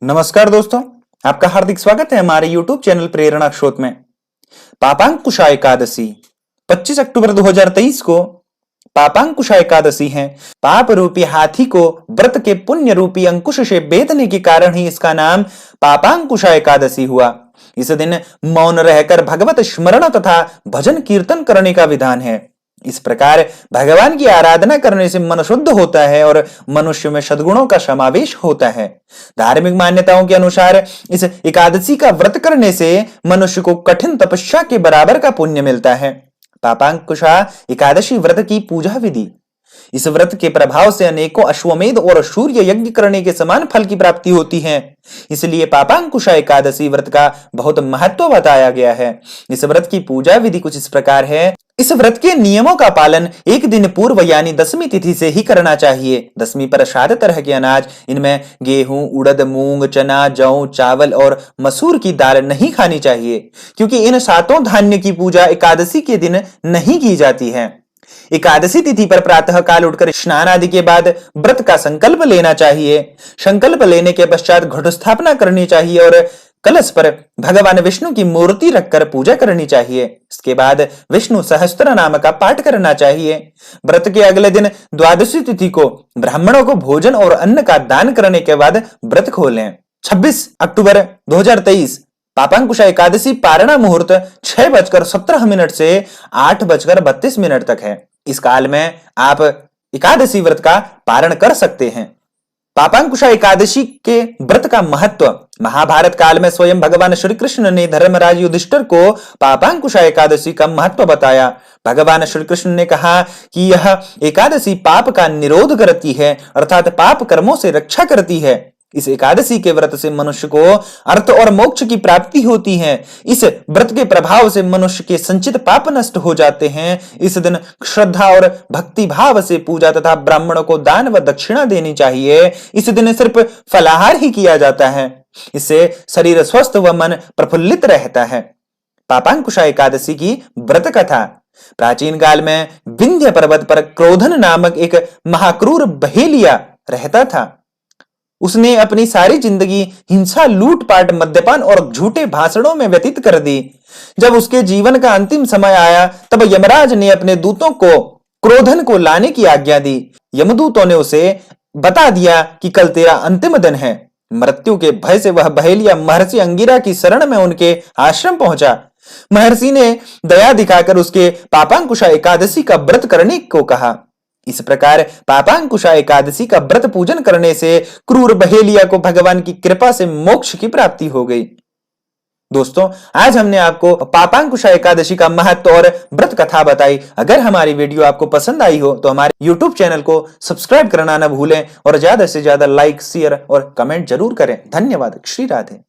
नमस्कार दोस्तों, आपका हार्दिक स्वागत है हमारे YouTube चैनल प्रेरणा स्रोत में। पापांकुशा एकादशी 25 अक्टूबर 2023 को पापांकुशा एकादशी है। पाप रूपी हाथी को व्रत के पुण्य रूपी अंकुश से बेधने के कारण ही इसका नाम पापांकुशा एकादशी हुआ। इस दिन मौन रहकर भगवत स्मरण तथा भजन कीर्तन करने का विधान है। इस प्रकार भगवान की आराधना करने से मन शुद्ध होता है और मनुष्य में सद्गुणों का समावेश होता है। धार्मिक मान्यताओं के अनुसार इस एकादशी का व्रत करने से मनुष्य को कठिन तपस्या के बराबर का पुण्य मिलता है। पापांकुशा एकादशी व्रत की पूजा विधि। इस व्रत के प्रभाव से अनेकों अश्वमेध और सूर्य यज्ञ करने के समान फल की प्राप्ति होती है। इसलिए पापांकुशा एकादशी व्रत का बहुत महत्व बताया गया है। इस व्रत की पूजा विधि कुछ इस प्रकार है। इस व्रत के नियमों का पालन एक दिन पूर्व यानी दसवीं तिथि से ही करना चाहिए। दसवीं पर 7 तरह के अनाज, इनमें गेहूं, उड़द, मूंग, चना, जौ, चावल और मसूर की दाल नहीं खानी चाहिए, क्योंकि इन 7 धान्य की पूजा एकादशी के दिन नहीं की जाती है। एकादशी तिथि पर प्रातः काल उठकर स्नान आदि के बाद व्रत का संकल्प लेना चाहिए। संकल्प लेने के पश्चात घट स्थापना करनी चाहिए और कलश पर भगवान विष्णु की मूर्ति रखकर पूजा करनी चाहिए। इसके बाद विष्णु सहस्त्र नाम का पाठ करना चाहिए। व्रत के अगले दिन द्वादशी तिथि को ब्राह्मणों को भोजन और अन्न का दान करने के बाद व्रत खोलें। 26 अक्टूबर 2023 पापांकुशा एकादशी पारणा मुहूर्त 6:17 से 8:32 तक है। इस काल में आप एकादशी व्रत का पारण कर सकते हैं। पापांकुशा एकादशी के व्रत का महत्व। महाभारत काल में स्वयं भगवान श्री कृष्ण ने धर्मराज युधिष्ठिर को पापांकुशा एकादशी का महत्व बताया। भगवान श्री कृष्ण ने कहा कि यह एकादशी पाप का निरोध करती है, अर्थात पाप कर्मों से रक्षा करती है। इस एकादशी के व्रत से मनुष्य को अर्थ और मोक्ष की प्राप्ति होती है। इस व्रत के प्रभाव से मनुष्य के संचित पाप नष्ट हो जाते हैं। इस दिन श्रद्धा और भक्ति भाव से पूजा तथा ब्राह्मणों को दान व दक्षिणा देनी चाहिए। इस दिन सिर्फ फलाहार ही किया जाता है। इससे शरीर स्वस्थ व मन प्रफुल्लित रहता है। पापांकुशा एकादशी की व्रत कथा। प्राचीन काल में विंध्य पर्वत पर क्रोधन नामक एक महाक्रूर बहेलिया रहता था। उसने अपनी सारी जिंदगी हिंसा, लूटपाट, मद्यपान और झूठे भाषणों में व्यतीत कर दी। जब उसके जीवन का अंतिम समय आया तब यमराज ने अपने दूतों को क्रोधन को लाने की आज्ञा दी। यमदूतों ने उसे बता दिया कि कल तेरा अंतिम दिन है। मृत्यु के भय से वह बहेलिया महर्षि अंगिरा की शरण में उनके आश्रम पहुंचा। महर्षि ने दया दिखाकर उसके पापांकुशा एकादशी का व्रत करने को कहा। इस प्रकार पापांकुशा एकादशी का व्रत पूजन करने से क्रूर बहेलिया को भगवान की कृपा से मोक्ष की प्राप्ति हो गई। दोस्तों, आज हमने आपको पापांकुशा एकादशी का महत्व और व्रत कथा बताई। अगर हमारी वीडियो आपको पसंद आई हो तो हमारे YouTube चैनल को सब्सक्राइब करना न भूलें और ज्यादा से ज्यादा लाइक, शेयर और कमेंट जरूर करें। धन्यवाद। श्री राधे।